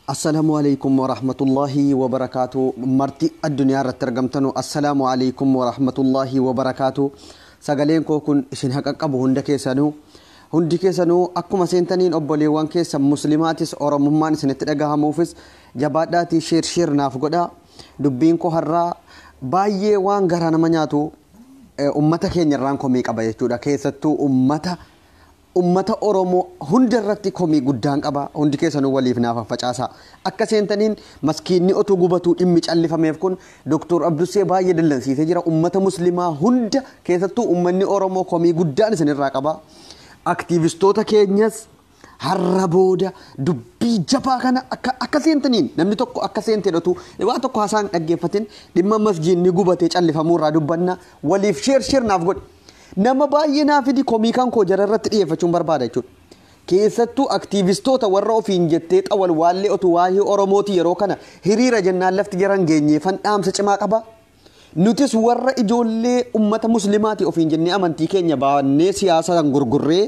السلام عليكم ورحمة الله وبركاته. مرتي الدنيا رترجمتنو. السلام عليكم ورحمة الله وبركاته. سجلين كون إشين حق أبو هندك سنو أكو مسنتين أبولي وانك سم مسلماتس أو رممان سنترجها موفس جباداتي شير نافقدا دبين كهرة باي وان غرانا منياتو أمتا كين يران كوميك أبايتو دا كيستو ummata oromo hundarratti komii guddaan qaba hundi keessanuu waliif naafa facaasa akka seentaniin maskiinni otu gubatu dhimmi callifameef kun Dr. Abdusee baay'ee dallansiisee jira ummata muslimaa hunda keessattuu ummanni oromo komii guddaan isinirraa qaba aktivistoota keenyas har'a booda dubbii jabaa kana akka seentaniin namni tokko akka seentedhatu waa tokko haasaan dhaggeeffatin dhimma masjiidni gubatee callifamuurraa dubbanna waliif sheer naaf godhi nama baay'ina fidi komiikan ko jararratti dhiyeeffachuun barbaada jechuudha. Keessattuu aktivistoota warra ofiin jettee xawal waallee otu waa'ee Oromooti yeroo kana hiriira jennaan lafti jaran geenyeefan dhaamsa cimaa qaba. Nutis warra ijoollee ummata muslimaati ofiin jennee amantii keenya baannee siyaasaan gurgurree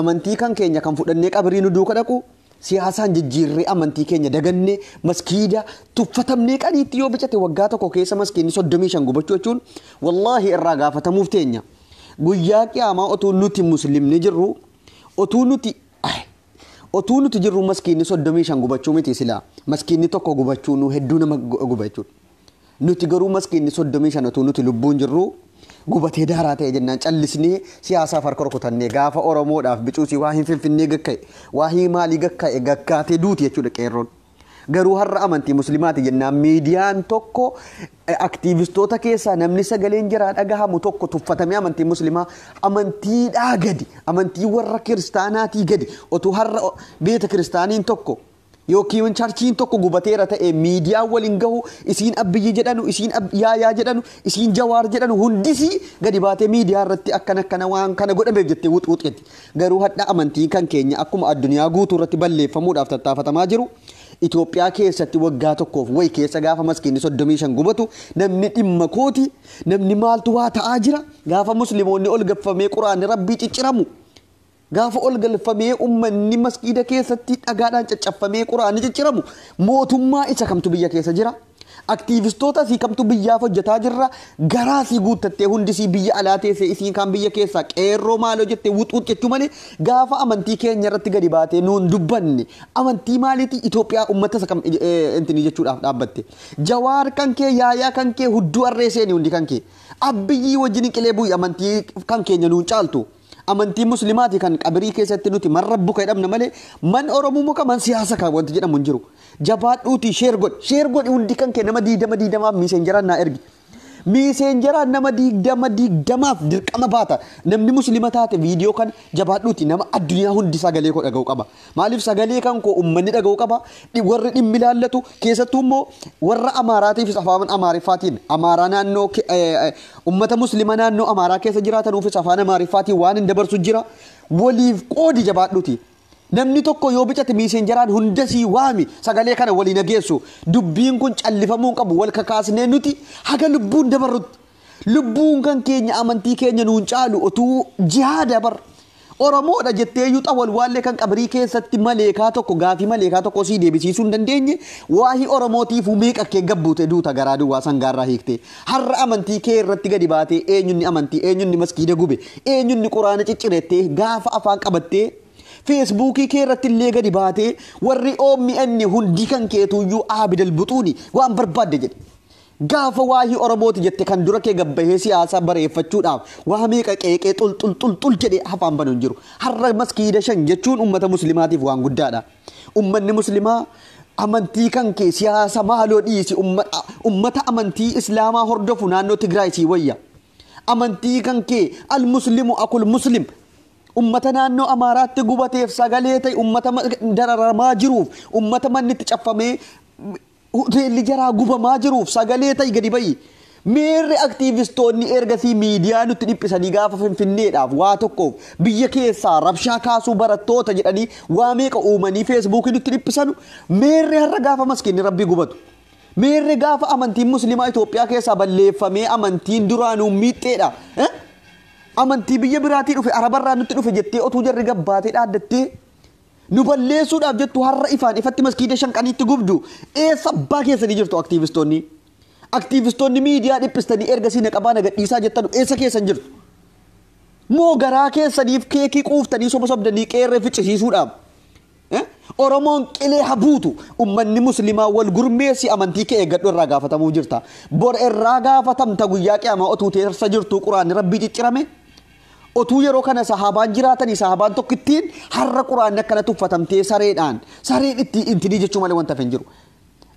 amantii kan keenya kan fudhannee qabrii nu duuka dhaqu siyaasaan jijjiirree amantii keenya dagannee maskiida tuffatamnee qaniitti yoo bicate waggaa tokko keessa maskiinni 35 gubachuu jechuun wallaahi irraa gaafatamuuf teenya. Guyyaa qiyaamaa otuu nuti muslimni jirru otuu nuti jirru maskiinni 35 gubachuu miti sila maskiinni tokko gubachuu nu hedduu nama gubachuu nuti garuu maskiinni 35 otuu nuti lubbuun jirru gubatee daaraa ta'e jennaan callisnee siyaasaaf harka rukutannee gaafa Oromoodhaaf bicuusi waa hin finfinnee gakka'e waa hin maalii gakka'e gakkaatee duuti jechuudha qeerroon. Garuu har'a amantii muslimaati jennaan miidiyaan tokko aktivistoota keessaa namni sagaleen jira dhagahamu tokko tuffatamee amantii muslimaa amantiidhaa gadi amantii warra kiristaanaatii gadi otuu har'a beeta kiristaaniin tokko yookiin charchiin tokko gubateera ta'e miidiyaan waliin gahu isiin abbiyyi jedhanu isiin yaayaa jedhanu isiin jawaar jedhanu hundisi gadi baatee miidiyaa irratti akkana waan kana godhameef jettee wuxuuxetti garuu hadha amantii kan keenya akkuma addunyaa guutuu irratti balleeffamuudhaaf tattaafatamaa jiru. Itoophiyaa keessatti waggaa tokkoof way keessa gaafa maskiinni 35 gubatu namni dhimma kooti namni maaltu waa ta'aa jira gaafa muslimoonni ol gaffamee quraanni rabbii cicciramu gaafa ol galfamee ummanni maskiida keessatti dhagaadhaan caccaffamee quraanni cicciramu mootummaa isa kamtu biyya keessa jira aktivistoota si kamtu biyyaaf hojjetaa jirra garaa si guuttattee hundi si biyya alaa teessee isiin kan biyya keessa qeerroo maaloo jettee wuxuut jechuu malee gaafa amantii keenya irratti gadi baatee nuun dubbanne amantii maaliiti Itoophiyaa ummata sakam intini jechuudhaaf dhaabbatte jawaar kan kee yaayaa kan kee hudduu arreeseen hundi kan kee abbiyyi wajjin qilee bu'i amantii kan keenya nuun caaltu amantii muslimaati kan qabrii keessatti nuti marrabbu kadhamna malee man Oromoo muka man siyaasa kan wanti jedhamu hin jiru jabaadhuuti sheer godhi hundi kan kee nama 20 miisenjeraan naa ergi miisenjeraan nama 20 dirqama baata namni muslima taate viidiyoo kan jabaadhuuti nama addunyaa hundi sagalee koo dhaga'u qaba maaliif sagalee kan koo ummanni dhaga'u qaba warri dhimmi laallatu keessattuu immoo warra amaaraatiif afaan amaariffaatiin amaaraa naannoo ummata muslima naannoo amaaraa keessa jiraatanuufis afaan amaariffaatiin waan hin dabarsu jira waliif qoodi jabaadhuuti. Namni tokko yoo bicate miisenjeraan hundasii waami sagalee kana waliin nageessu dubbiin kun callifamuu qabu wal kakaasnee nuti haga lubbuun dabarrutti lubbuun kan keenya amantii keenya nuun caalu otuu jihaada bar Oromoodha jetteeyyuu xawal waallee kan qabrii keessatti maleekaa tokko gaafii maleekaa tokko sii deebisiisuu hin dandeenye waahii Oromootiif meeqa kee gabbuute duuta garaa duwwaa sangaarraa hiikte har'a amantii kee irratti gadi baatee eenyunni amantii eenyunni maskiida gube eenyunni quraana ciccirettee gaafa afaan qabattee Facebookii kee irratti illee gadi baatee warri OMN hundi kan keetuyyuu aabidal buxuuni waan barbaadde jedhe gaafa waahii Oromooti jette kan dura kee gabbahee siyaasa bareeffachuudhaaf waa meeqa qeeqee xul jedhe hafaan banu hin jiru har'a maskiida shan jechuun ummata muslimaatiif waan guddaadha ummanni muslimaa amantii kan kee siyaasa maaloo dhiisi ummata amantii islaamaa hordofu naannoo Tigraay sii wayya amantii kan kee al muslimu akul muslim ummata naannoo amaaraatti gubateef sagalee ta'e ummata dararamaa jiruuf ummata mannitti caffamee hoteelli jaraa gubamaa jiruuf sagalee ta'e gadi ba'i meerri aktivistoonni ergasii miidiyaa nutti dhiphisanii gaafa finfinneedhaaf waa tokkoof biyya keessaa rabshaa kaasuu barattoota jedhanii waa meeqa uumanii feesbuukii nutti dhiphisanu meerri har'a gaafa maskiinni rabbii gubatu meerri gaafa amantiin muslimaa Itoophiyaa keessaa balleeffamee amantiin duraanuu miixxeedha amantii biyya biraatii dhufe arabarraa nutti dhufe jettee otuu jarri gabbaatee dhaaddattee nuballeessuudhaaf jettu har'a ifaan ifatti maskiida shanqaniitti gubdu eessa abbaa keessanii jirtu aktiivistoonni miidiyaa dhiphistanii ergasii naqabaa nagadhiisaa jettanu eessa keessan jirtu moo garaa keessaniif keekii quuftanii soba sobdanii qeerree ficcisiisuudhaaf Oromoon qilee habuutu ummanni muslimaa wal gurmeessi amantii kee eeggadhu irraa gaafatamuu jirta bor irraa gaafatamta guyyaa qiyaamaa otuu teessa jirtu quraanni rabbii ciccirame otuu yeroo kana sahaabaan jiraatanii sahaabaan tokkittiin har'a quraanni akkana tuffatamtee sareedhaan sareen itti intidii jechuu malee wanta hin jiru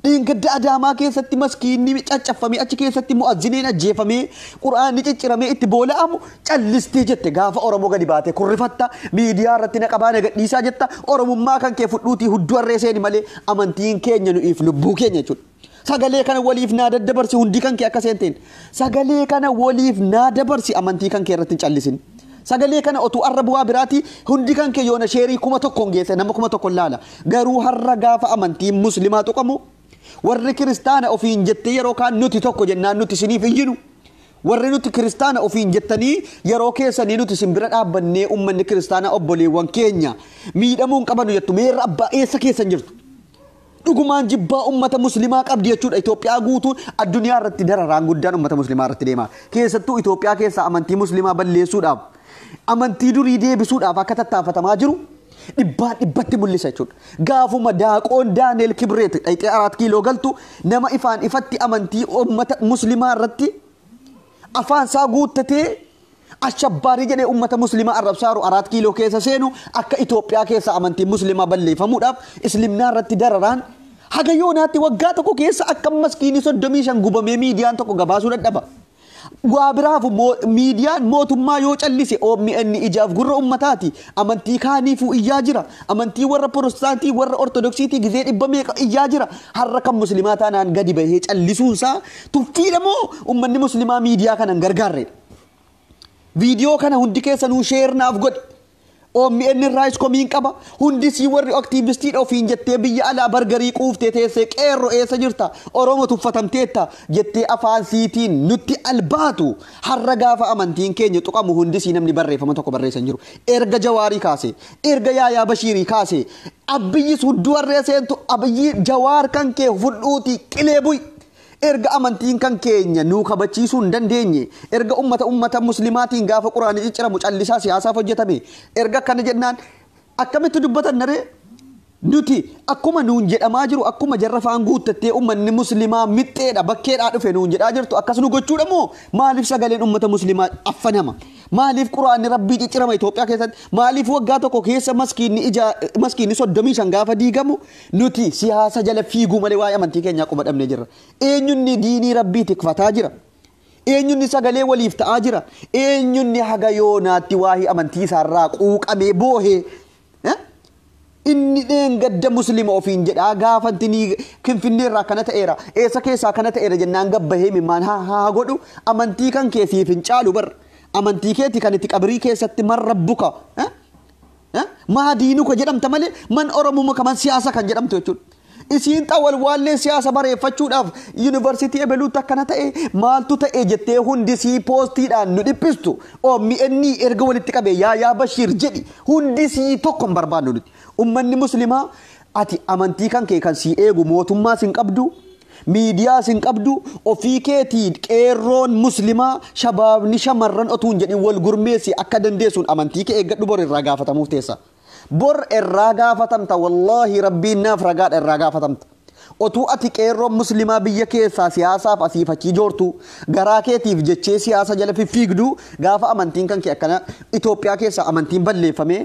dhiingadda adaamaa keessatti maskiinni caccafamee achi keessatti mu'azzineen ajjeefamee quraanni cicciramee itti boola'amu callistee jette gaafa Oromoo gadi baate kurrifatta miidiyaa irratti naqabaa nagadhiisaa jetta Oromummaa kan kee fudhuutii hudduu harree seeni malee amantiin keenya nu'iif lubbuu keenya jechuudha. Sagalee kana waliif naa daddabarsi hundi kan kee akka seenteen sagalee kana waliif naa dabarsi amantii kan kee irratti hin callisin. Sagalee kana otuu arra bu'aa biraati hundi kan kee yoona sheerii 1,000 geesse nama 1,000 laala garuu har'a gaafa amantiin muslimaa tuqamu warri kiristaana ofiin jettee yeroo kaan nuti tokko jennaan nuti isiniif iyyinu warri nuti kiristaana ofiin jettanii yeroo keessanii nuti isin bira dhaabbannee ummanni kiristaana obboleewwan keenya miidhamuun qabanu jettu meerra abbaa eessa keessan jirtu dhugumaan jibbaa ummata muslimaa qabdi jechuudha Itoophiyaa guutuun addunyaa irratti dararaan guddaan ummata muslimaa irratti deema keessattuu Itoophiyaa keessa amantii muslimaa balleessuudhaaf amantii durii deebisuudhaaf akka tattaafatamaa jiru dhibbatti mul'isa jechuudha. Gaafuma daaqoon Daani'el Kibreet dhayxee 4 kiiloo galtu nama ifaan ifatti amantii ummata muslimaa irratti afaan isaa guuttatee ashabbaarii jedhee ummata muslimaa arrabsaaru 4 kiiloo keessa seenu akka Itoophiyaa keessa amantii muslimaa balleeffamuudhaaf islimnaa irratti dararaan haga yoonaatti waggaa tokko keessa akka maskiinii 35 gubamee miidiyaan tokko gabaasuu dadhaba. Waabiraafu miidiyaan mootummaa yoo callise OMN ijaaf gurra ummataati amantii kaaniifuu iyyaa jira amantii warra protestantii warra ortodoksiitii gizee dhibba meeqa iyyaa jira har'a kan muslimaa taanaan gadi bahee callisuunsaa tuffiidhamoo ummanni muslimaa miidiyaa kanan gargaarreedha. Viidiyoo kana hundi keessanuu sheernaaf godhe OMN irraas komiin qaba hundi si warri aktiivistii ofiin jettee biyya alaa bargarii quuftee teessee qeerroo eessa jirta Oromoo tuffatamteetta jettee afaan siitiin nutti albaatu har'a gaafa amantiin keenya tuqamu hundi si namni barreeffama tokko barreessan jiru erga Jawaarii kaase erga Yaayaa Bashiirii kaase abiyyis hudduu harree seentu abiyyi Jawaar kan kee fudhuuti qilee bu'i erga amantiin kan keenya nuu kabachiisuu hin dandeenye erga ummata muslimaatiin gaafa quraanii cicciramu callisaa siyaasaaf hojjetame erga kana jennaan akkamitti dubbatan naree nuti akkuma nuun jedhamaa jiru akkuma jarrafaan guuttattee ummanni muslimaa mixxeedha bakkeedhaa dhufe nuun jedhaa jirtu akkas nu gochuudha moo maaliif sagaleen ummata muslimaa affanama maaliif quraanni rabbii ciccirama Itoophiyaa keessatti maaliif waggaa tokko keessa maskiinni 35 gaafa diigamu nuti siyaasa jala fiiguu malee waa'ee amantii keenyaa quba dhabnee jirra eenyunni diinii rabbii tikfataa jira eenyunni sagalee waliif ta'aa jira eenyunni haga yoonaatti waa'ee amantii isaarraa quuqamee boohee inni gadda muslima ofiin jedhaa gaafantinii Finfinnee irraa kana ta'eera eessa keessaa kana ta'eera jennaan gabbahee mimmaan haa godhu amantii kan keessiif hin caalu bar amantii keeti kan itti qabrii keessatti man rabbuka maa diinuka jedhamta malee man Oromoo kaman siyaasa kan jedhamtu jechuudha isiin xawal waallee siyaasa bareeffachuudhaaf yuunivarsiitii ebeluutti akkana ta'e maaltu ta'e jettee hundi sii poostiidhaan nu dhiphistu OMN erga walitti qabee Yaayaa Bashiir jedhi hundi sii tokko hin barbaannu nuti ummanni muslimaa ati amantii kan kee kan sii eegu mootummaa sin qabdu miidiyaa sin qabdu ofii keetii qeerroon muslimaa shabaabni shamarran otuun jedhin wal gurmeessi akka dandeessuun amantii kee eeggadhu bor irraa gaafatamuuf teessa bor irraa gaafatamta wallaahi rabbiin naaf ragaadha irraa gaafatamta otuu ati qeerroon muslimaa biyya keessaa siyaasaaf asiifachii joortu garaa keetiif jechee siyaasa jala fiffiigdu gaafa amantiin kan kee akkana Itoophiyaa keessaa amantiin balleeffame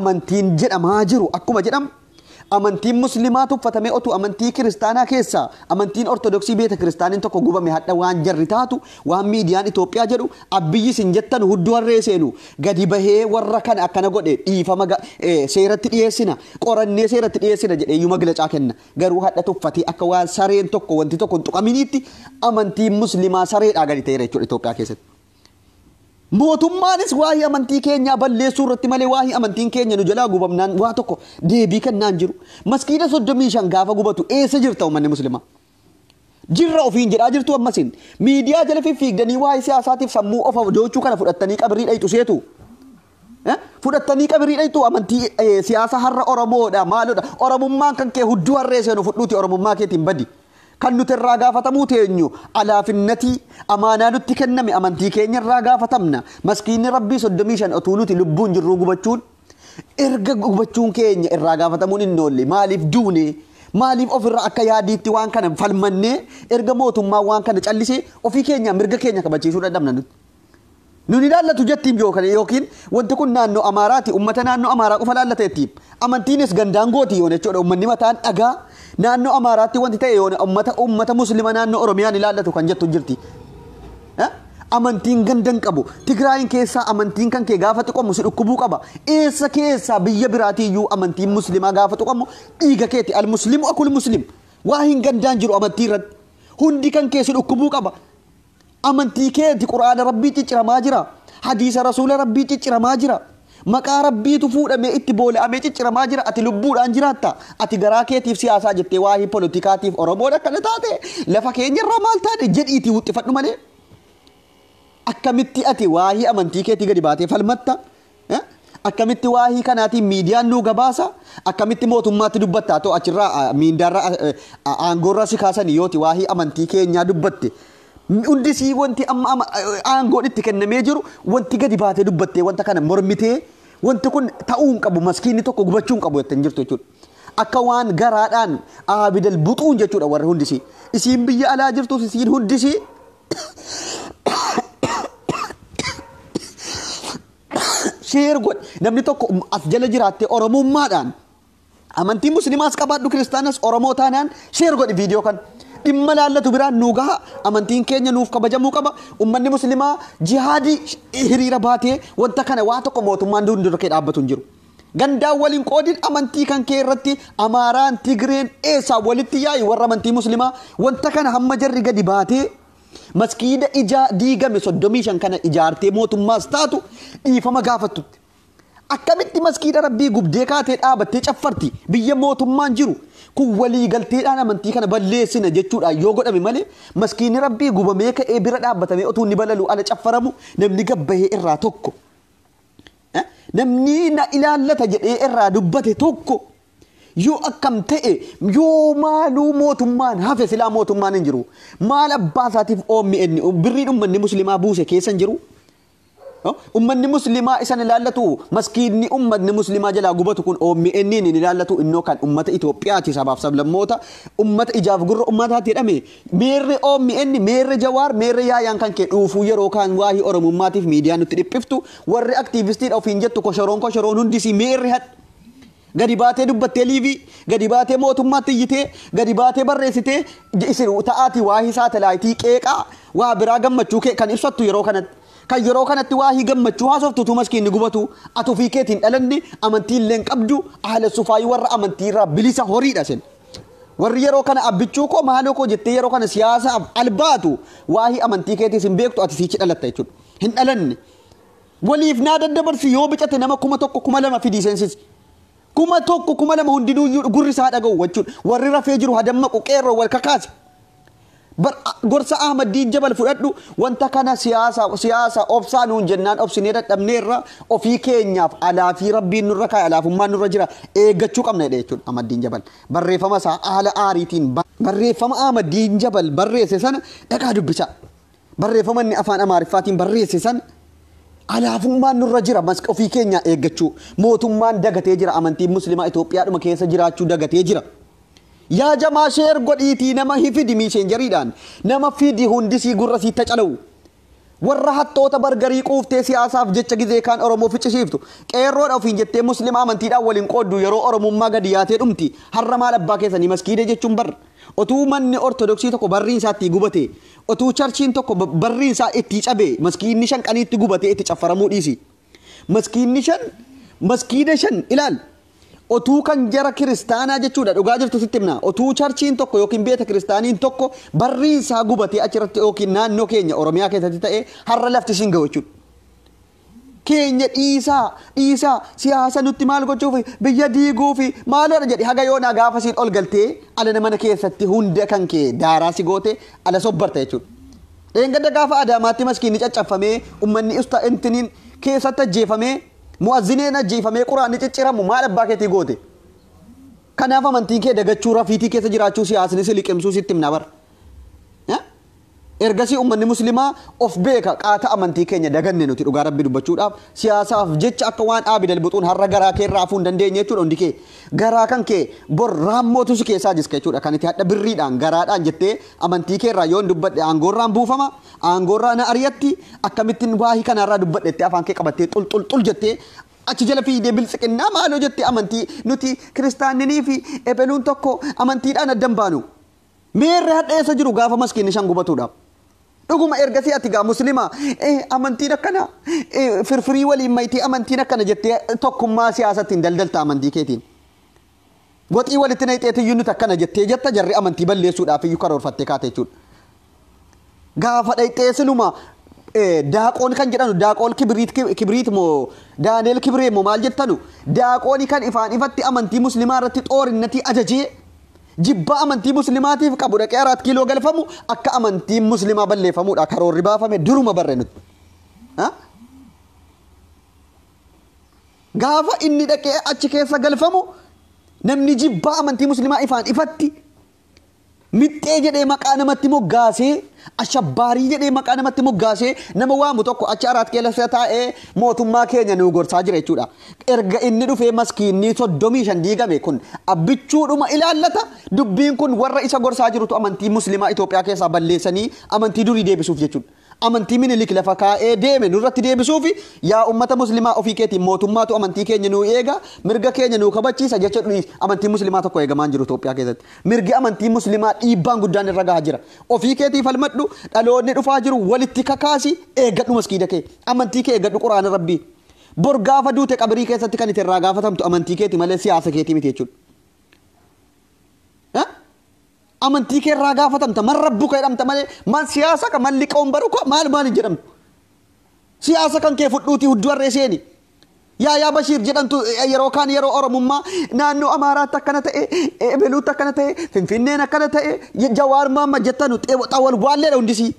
amantiin jedhamaa jiru akkuma jedhamu amantiin muslimaa tuffatame otu amantii kiristaanaa keessa amantiin ortodoksii beeta kiristaaniin tokko gubame hadha waan jarri taatu waan miidiyaan Itoophiyaa jedhu abiyyi sin jettan hudduu harree seenu gadi bahee warra kana akkana godhe dhiifama seeratti dhiyeessina qorannee seeratti dhiyeessina jedhee iyyuu maglacaa kenna garuu hadha tuffatee akka waan sareen tokko wanti tokko hin tuqaminiitti amantiin muslimaa sareedhaa gadi ta'eera jechuudha Itoophiyaa keessatti. Mootummaanis waa'ee amantii keenyaa balleessuu irratti malee waa'ee amantiin keenya nu jalaa gubamnaan waa tokko deebii kennaan jiru maskiida 35 gaafa gubatu eessa jirta uummanni muslimaa jirra ofiin jedhaa jirtu ammasin miidiyaa jala fiffiigdanii waa'ee siyaasaatiif sammuu of dochuu kana fudhattanii qabrii dhayxu seetu fudhattanii qabiriidhaitu amantii siyaasa har'a Oromoodha maalodha Oromummaan kan kee hudduu harree seenu fudhuuti Oromummaa keetiin badi kan nuti irraa gaafatamuu teenyu alaafinnati amaanaa nutti kenname amantii keenya irraa gaafatamna maskiinni rabbii 35 otuu nuti lubbuun jirru gubachuun erga gubachuun keenya irraa gaafatamuun inni oolle maaliif duune maaliif ofirra akka yaadiitti waan kana falmannee erga mootummaa waan kana callisee ofii keenya mirga keenya kabachiisuu dadhabna nuti nuni laallatu jettiin yookiin wanti kun naannoo Amaaraati ummata naannoo Amaaraa qofa laallateetti amantiinis gandaangooti yoon jechuudha ummanni mataan dhagaa naannoo Amaaraatti wanti ta'e yoon ummata muslima naannoo Oromiyaan ilaallatu kan jettu jirti amantiin gandan qabu Tigraayin keessaa amantiin kan kee gaafa tuqamu si dhukkubuu qaba eessa keessaa biyya biraatiiyyuu amantiin muslimaa gaafa tuqamu dhiiga keeti al muslimu akul muslim waa hin gandaan jiru amantii irratti hundi kan kee si dhukkubuu qaba amantii keeti quraana rabbii cicciramaa jira hadiisa rasuula rabbii cicciramaa jira maqaa rabbiitu fuudhamee itti boola'amee cicciramaa jira ati lubbuudhaan jiraatta ati garaa keetiif siyaasaa jettee waa'ee poolitikaatiif Oromoodha kana taate lafa keenya irraa maal taate jedhiitii wuxxifadhu malee akkamitti ati waa'ee amantii keetii gadi baatee falmatta akkamitti waa'ee kanaatiin miidiyaan nu gabaasa akkamitti mootummaatti dubbatta too achirraa miindarra aangoorra si kaasan yooti waa'ee amantii keenyaa dubbatte hundisii wanti amma aangoon itti kennamee jiru wanti gadi baatee dubbattee wanta kana mormitee wanti kun ta'uun qabu maskiinni tokko gubachuun qabu jettan jirtu jechuudha akka waan garaadhaan aabidal buxuun jechuudha warra hundisii isiin biyya alaa jirtus isiin hundisii sheer god namni tokko as jala jiraatte Oromummaadhaan amantii muslimaas qabaadhu kiristaanas Oromoo taanaan sheer god viidiyoo kan dhimma laallatu biraan nu gaha amantiin keenya nuuf kabajamuu qaba ummanni muslimaa jihaadii hiriira baatee wanta kana waa tokko mootummaan dura kee dhaabbatu hin jiru gandaan waliin qoodin amantii kan kee irratti Amaaraan Tigreen eessaa walitti yaa'i warra amantii muslimaa wanta kana hamma jarri gadi baatee maskiida diigame 35 kana ijaartee mootummaas taatu dhiifama gaafattutti akkamitti maskiida rabbii gubdee kaatee dhaabattee caffarti biyya mootummaan jiru kun walii galteedhaan amantii kana balleessina jechuudha yoo godhame malee maskiinni rabbii gubamee ka'ee bira dhaabbatamee otuu inni balalu ala caffaramu namni gabbahee irraa tokko namni na ilaallata jedhee irraa dubbate tokko yoo akkam ta'e yoo maaluu mootummaan hafe silaa mootummaan hin jiru maal abbaa isaatiif oommi inni birrii ummanni muslimaa buuse keessa hin jiru ummanni muslimaa isan ilaallatu maskiinni ummanni muslimaa jalaa gubatu kun oommi inni hin ilaallatu innoo kan ummata Itoophiyaati sabaaf sablammoota ummata ijaaf gurra ummataatti jedhame meerre oommi inni meerre jawaar meerre yaayaan kan kee dhuufuu yeroo kaan waa'ee oromummaatiif miidiyaan nutti dhiphiftu warri aktiivistiidha ofiin jettu koshoroon hundisii meerre hadha gadi baatee dubbattee liivii gadi baatee mootummaatti iyyitee gadi baatee barreessitee isin ta'aati waa'ee saatalaayitii qeeqaa waa biraa gammachuu kee kan ibsattu yeroo kanatti waa'ee gammachuu haasoftutu maskiinni gubatu ati ofii keetiin dhalanni amantii illee qabdu ahla sufaayii warra amantii irraa bilisa horiidha sen warri yeroo kana abbichuu koo maaloo koo jettee yeroo kana siyaasaaf albaatu waa'ee amantii keetiis hin beektu ati siichi dhalatta jechuudha hin dhalanne waliif naa daddabarsi yoo bicate nama 1,000 2,000 fidii seensisi 1,000 2,000 hundinuu gurri isaa dhaga'u jechuudha warri rafee jiru hadammaqu qeerroo wal kakaase gorsa Ahmadiin Jabal fudhadhu wanta kana siyaasa obsaanuun jennaan obsinee dadhabneerra ofii keenyaaf alaafii rabbiin nurra kaa'e alaafummaan nurra jira eeggachuu qabna jechuudha Ahmadiin Jabal barreeffama isaa haala aariitiin barreeffama Ahmadiin Jabal barreesse sana dhaqaa dubbisa barreeffama inni afaan Amaariffaatiin barreesse sana alaafummaan nurra jira ofii keenya eeggachuu mootummaan dagatee jira amantiin muslimaa Itoophiyaadhuma keessa jiraachuu dagatee jira yaa jamaa sheer godhiitii nama hifidi miiseenjariidhaan nama fidi hundisii gurra sitta calawu warra hattoota bargarii quuftee siyaasaaf jecha gizee kaan Oromoo ficcisiiftu qeerroodha ofiin jettee muslimaa amantiidhaan waliin qooddu yeroo Oromummaa gadi yaatee dhumti har'a maal abbaa keessanii maskiidee jechuun bar otuu manni ortodoksii tokko barriin isaatti gubate otuu charchiin tokko barriin isaa itti cabe maskiinni shan qaniitti gubate itti caffaramuu dhiisi maskiinni shan maskiida shan ilaal otuu kan jara kiristaanaa jechuudha dhugaa jirtu sitti himna otuu charchiin tokko yookiin beeta kiristaaniin tokko barriin isaa gubatee achirratti yookiin naannoo keenya Oromiyaa keessatti ta'ee har'a lafti siin gahu jechuudha keenya dhiisaa siyaasa nutti maal gochuufi biyya diiguufi maaloodha jedhi haga yoonaa gaafa siin ol galtee ala mana keessatti hunda kan kee daaraa si goote ala sobbarta jechuudha dheengadda gaafa Adaamaatti maskiinni caccafamee ummanni intiniin keessatti ajjeefamee mu'azzineen ajjeefamee quraanni cicciramu maal abbaa keetii goote kanaaf amantiin kee dagachuu rafiitii keessa jiraachuu siyaasni si liqimsuu sitti himna bar ergasii ummanni muslimaa of beeka qaata amantii keenya daganne nuti dhugaa rabbi dubbachuudhaaf siyaasaaf jecha akka waan aabidal buxuun har'a garaa kee irraa hafuu hin dandeenye jechuudha hundi kee garaa kan kee bor raammootu si keessaa jiska jechuudha kan itti hadha birriidhaan garaadhaan jettee amantii kee irraa yoon dubbadhe aangoorraan buufama aangoorraa na ariyatti akkamittiin waahii kanarraa dubbadhetti afaan kee qabattee xul jettee achi jala fiidee bilsiqinnaa maaloo jettee amantii nuti kiristaanninii fi ebeluun tokko amantiidhaan addan baanu meerre hadheessa jiru gaafa maskiinni shan gubatuudhaaf dhuguma ergasii ati gaa muslima amantiin akkana firfirii waliin mayitii amantiin akkana jettee tokkummaa siyaasaatiin daldalta amantii keetiin goxii walitti nayxeetiyyuu nuti akkana jettee jetta jarri amantii balleessuudhaaf iyyuu karoorfattee kaate jechuudha gaafa dhayxeessinuma daaqoon kan jedhanu daaqoon kibriit moo daaneel kibree moo maal jettanu daaqooni kan ifaan ifatti amantii muslimaa irratti xoorinnatii ajajee jibba amantii muslimaatiif qabu dhaqee 4 kiiloo galfamu akka amantii muslimaa balleeffamuudha karoorri baafame duruma barre nuti gaafa inni dhaqee achi keessa galfamu namni jibba amantii muslimaa ifaan ifatti mixxee jedhee maqaa namatti moggaasee ashabbaarii jedhee maqaa namatti moggaasee nama waamu tokko achi 4 keessa taa'ee mootummaa keenya nu gorsaa jira jechuudha erga inni dhufee maskiinni 35 diigame kun abbichuudhuma ilaallata dubbiin kun warra isa gorsaa jirutu amantii muslimaa Itoophiyaa keessaa balleessanii amantii durii deebisuuf jechuudha amantii minilik lafa kaa'ee deeme nurratti deebisuuf yaa ummata muslimaa ofii keetiin mootummaatu amantii keenya nu eega mirga keenya nu kabachiisa jecha amantii muslimaa tokko eegamaan jiru Itoophiyaa keessatti mirgi amantii muslimaa dhiibbaan guddaan irra gahaa jira ofii keetii falmadhu dhaloonni dhufaa jiru walitti kakaasi eeggadhu maskiida kee amantii kee eeggadhu quraana rabbii bor gaafa duute qabrii keessatti kan itti irraa gaafatamtu amantii keetii malee siyaasa keetii miti jechuudha amantii kee irraa gaafatamta man rabbuka jedhamta malee man siyaasa kan man liqoon baruka maal jedhamtu siyaasa kan kee fudhuutii hudduu harree seeni yaa Bashiir jedhamtu yeroo kaan yeroo Oromummaa naannoo Amaaraatti akkana ta'e Beluutti akkana ta'e Finfinneen akkana ta'e Jawaar Mohammad jettanu xawal waalleedha hundisii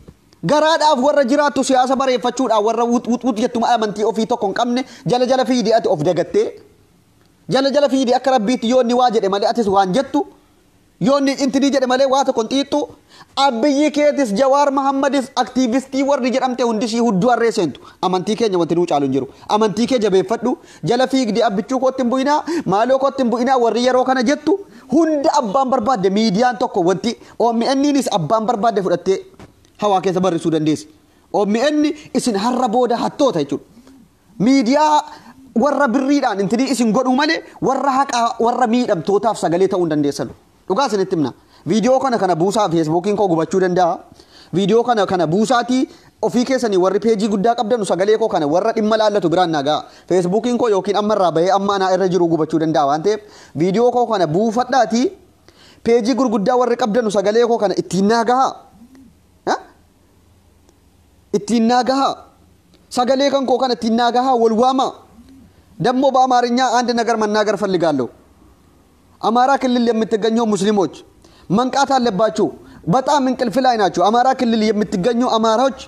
garaadhaaf warra jiraattu siyaasa bareeffachuudhaaf warra wut jettuma amantii ofii tokko hin qabne jala fiidii ati of dagattee jala fiidii akka rabbiitti yoonni waa jedhe malee atis waan jettu yoonni intini jedhe malee waa tokko xiixxu abiyyi keetis Jawaar Mohammadis aktiivistii warri jedhamte hundisii hudduu harree seentu amantii keenya wanti nuu caalu hin jiru amantii kee jabeeffadhu jala fiigdii abbichuu kootti hin bu'inaa maaloo kootti hin bu'inaa warri yeroo kana jettu hunda abbaan barbaadde miidiyaan tokko wanti OMN'nis abbaan barbaadde fudhattee hawaa keessa barreessuu dandeessi OMN isin har'a booda hattoota jechuudha miidiyaa warra birriidhaan intini isin godhu malee warra haqaa warra miidhamtootaaf sagalee ta'uu hin dandeessan dhugaa isinitti himna video kana buusaa Facebookiin koo gubachuu danda'a video kana buusaatii ofii keessanii warri peejii guddaa qabdanu sagalee koo kana warra dhimma laallatu biraan nagaa Facebookiin koo yookiin ammarraa bahee amma anaa irra jiru gubachuu danda'a waan ta'eef video koo kana buufadhaatii peejii gurguddaa warri qabdanu sagalee koo kana ittiin naagaha sagalee kan koo kana ittiin naagaha wal waama ደግሞ በአማርኛ አንድ ነገር መናገር ፈልጋለሁ አማራ ክልል የምትገኙ ሙስሊሞች መንቃት አለባችሁ በጣም እንቅልፍ ላይ ናችሁ አማራ ክልል የምትገኙ አማራዎች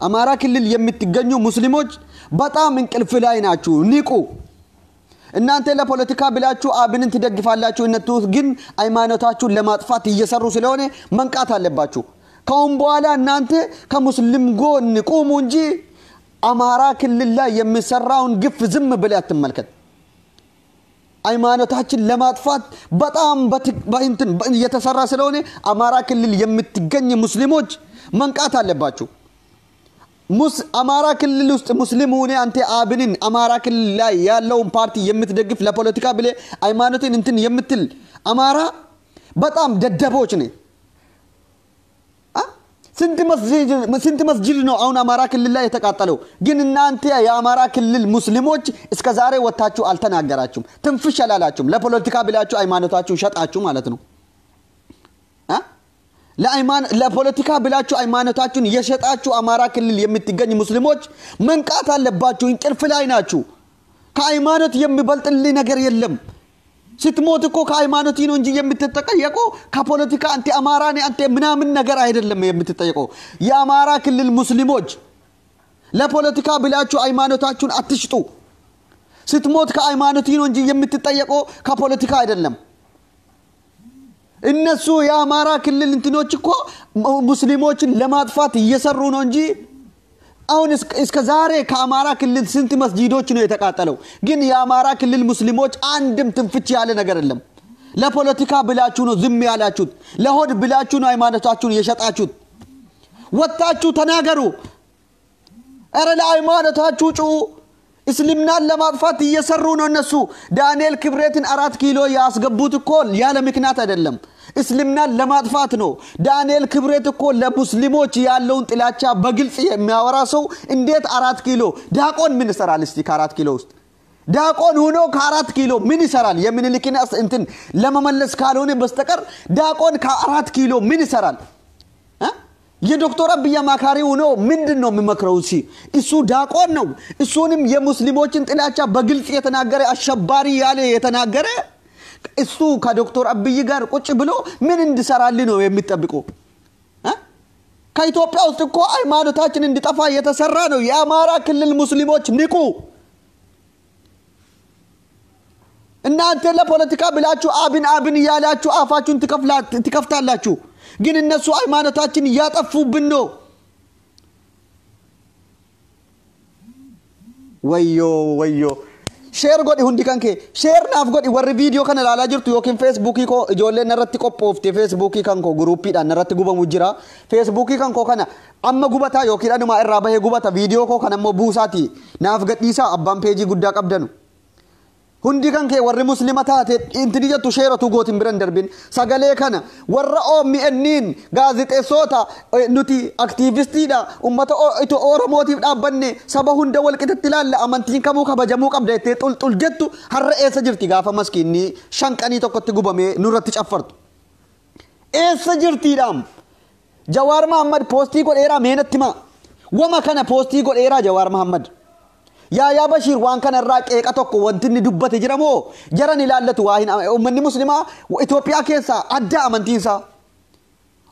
አማራ ክልል የምትገኙ ሙስሊሞች በጣም እንቅልፍ ላይ ናችሁ ንቁ እናንተ ለፖለቲካ ብላችሁ አብንን ትደግፋላችሁ እነቱ ግን ሃይማኖታችሁን ለማጥፋት እየሰሩ ስለሆነ መንቃት አለባችሁ ካሁን በኋላ እናንተ ከሙስሊም ጎን ቁሙ እንጂ አማራ ክልል ላይ የሚሰራውን ግፍ ዝም ብለህ አትመልከት ሃይማኖታችን ለማጥፋት በጣም በእንትን እየተሰራ ስለሆነ አማራ ክልል የምትገኙ ሙስሊሞች መንቃት አለባችሁ አማራ ክልል ውስጥ ሙስሊም ሆነ አንተ አብንን አማራ ክልል ላይ ያለውን ፓርቲ የምትደግፍ ለፖለቲካ ብለ ሃይማኖትን እንትን የምትል አማራ በጣም ደደቦች ነህ ስንት መስጂድ ነው አሁን አማራ ክልል ላይ የተቃጠለው ግን እናንተ የአማራ ክልል ሙስሊሞች እስከ ዛሬ ወጣችሁ አልተናገራችሁም ትንፍሽ ያላላችሁም ለፖለቲካ ብላችሁ ሃይማኖታችሁን ሸጣችሁ ማለት ነው ለፖለቲካ ብላችሁ ሃይማኖታችሁን የሸጣችሁ አማራ ክልል የምትገኙ ሙስሊሞች መንቃት አለባችሁ እንቅልፍ ላይ ናችሁ ከሃይማኖት የሚበልጥልኝ ነገር የለም ስትሞት እኮ ከሃይማኖት ነው እንጂ የምትጠየቀው ከፖለቲካ አንተ አማራ ነህ አንተ ምናምን ነገር አይደለም የምትጠየቀው የአማራ ክልል ሙስሊሞች ለፖለቲካ ብላችሁ ሃይማኖታችሁን አትሽጡ ስትሞት ከሃይማኖት ነው እንጂ የምትጠየቀው ከፖለቲካ አይደለም እነሱ የአማራ ክልል እንትኖች እኮ ሙስሊሞችን ለማጥፋት እየሰሩ ነው እንጂ አሁን እስከ ዛሬ ከአማራ ክልል ስንት መስጂዶች ነው የተቃጠለው ግን የአማራ ክልል ሙስሊሞች አንድም ትንፍች ያለ ነገር የለም ለፖለቲካ ብላችሁ ነው ዝም ያላችሁት ለሆድ ብላችሁ ነው ሃይማኖታችሁን የሸጣችሁት ወጣችሁ ተናገሩ አረ ለሃይማኖታችሁ ጩ እስልምናን ለማጥፋት እየሰሩ ነው እነሱ ዳንኤል ክብረትን 4 ኪሎ ያስገቡት እኮ ያለ ምክንያት አይደለም እስልምናን ለማጥፋት ነው ዳንኤል ክብረት እኮ ለሙስሊሞች ያለውን ጥላቻ በግልጽ የሚያወራ ሰው እንዴት 4 ኪሎ ዳቆን ምን ይሰራል እስቲ ከ4 ኪሎ ውስጥ ዳቆን ሆኖ ከ4 ኪሎ ምን ይሰራል የምንልክና እንትን ለመመለስ ካልሆነ በስተቀር ዳቆን ከ4 ኪሎ ምን ይሰራል የዶክተር አብይ ማካሪ ሆኖ ምንድነው የሚመክረው እሱ ዳቆን ነው እሱንም የሙስሊሞችን ጥላቻ በግልጽ የተናገረ አሸባሪ ያለ የተናገረ እሱ ከዶክተር አብይ ጋር ቁጭ ብሎ ምን እንድሰራል ነው የሚጠብቀው ከኢትዮጵያ ውስጥ እኮ ሃይማኖታችን እንዲጠፋ የተሰራ ነው የአማራ ክልል ሙስሊሞች ንቁ እናንተ ለፖለቲካ ብላችሁ አብን ያላችሁ አፋችሁን ትከፍታላችሁ ግን እነሱ ሃይማኖታችን ያጠፉብን ነው ወዮ ሼር ጎዲ ሁንዲ ከንከ ሼር ናፍ ጎዲ ወር ቪዲዮ ከነ ላላ ጅርቱ ዮኪን ፌስቡክ ኮ ጆለ ነረት ቆጶፍቴ ፌስቡክ ከንኮ ግሩፕ ዳ ነረት ጉበሙ ጅራ ፌስቡክ ከንኮ ከነ አመ ጉበታ ዮኪን አድማ እራ በሄ ጉበታ ቪዲዮ ኮ ከነ ሞ ቡሳቲ ናፍ ገዲሳ አባን ፔጂ ጉዳ ቀብደኑ hundi kan ke warri muslimata intini jettu sheeratu gootin biran darbin sagale kana warra OMN gaazexeessota nuti aktivistiidha ummata ito oromotiif dhaabbanne saba hunda wal qixatti ilaalla amantiin kamuu kabajamuu qabda itti xulxul jettu har'a eessa jirti gaafa maskiinni shanqanii tokkotti gubame nurratti caffartu eessa jirtiidhaam Jawaar Mohammad postii godheera meenatti ma wama kana postii godheera Jawaar Mohammad يا بشير وان كان الراك ايقاتك وانتني دبته جرمو جرن لالته واهن امني مسلمه واثيوبيا كيسا ادا امنتيسا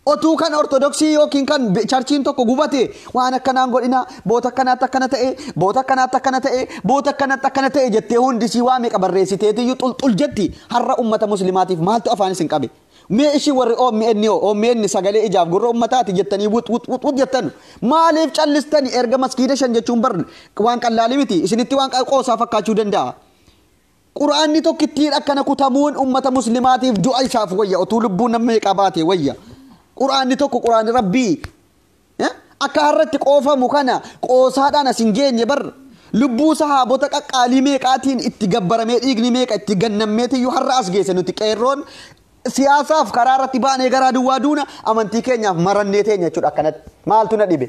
اوتو كان اورثودوكسي يوكين كان چرچين تو غوبته وانا كان غودينا بوتا كان تكنته بوتا كان تكنته بوتا كان تكنته جتي هوندي سيوامي قبريسيتي يطلطل جتي حر امه مسلمات مالتو افان سنقبي ماشي ور OMN سغالي اجاب غرو امتات جتني وط جتن مالف چلستني ارغ مسكيده شنجچون بر وان قلاليتي اسنتي وان قوسا فكاچو دندا قران ني تو كتير اكن كتمون امه مسلمات دعاء شاف ويا اطلبون ميقباتي ويا قران ني تو قران ربي اكارت قوفا مكنا قوسادانا سنجين بر لبو صحابو تققالي ميقاتين اتغبرمي ديغني ميق اتغنميتي يحرس گيسنو تقيرون سياساف قرارة تباني قرادو وادونا امانتي كينياف مرنيتين يچود اكنت مالتو نديبه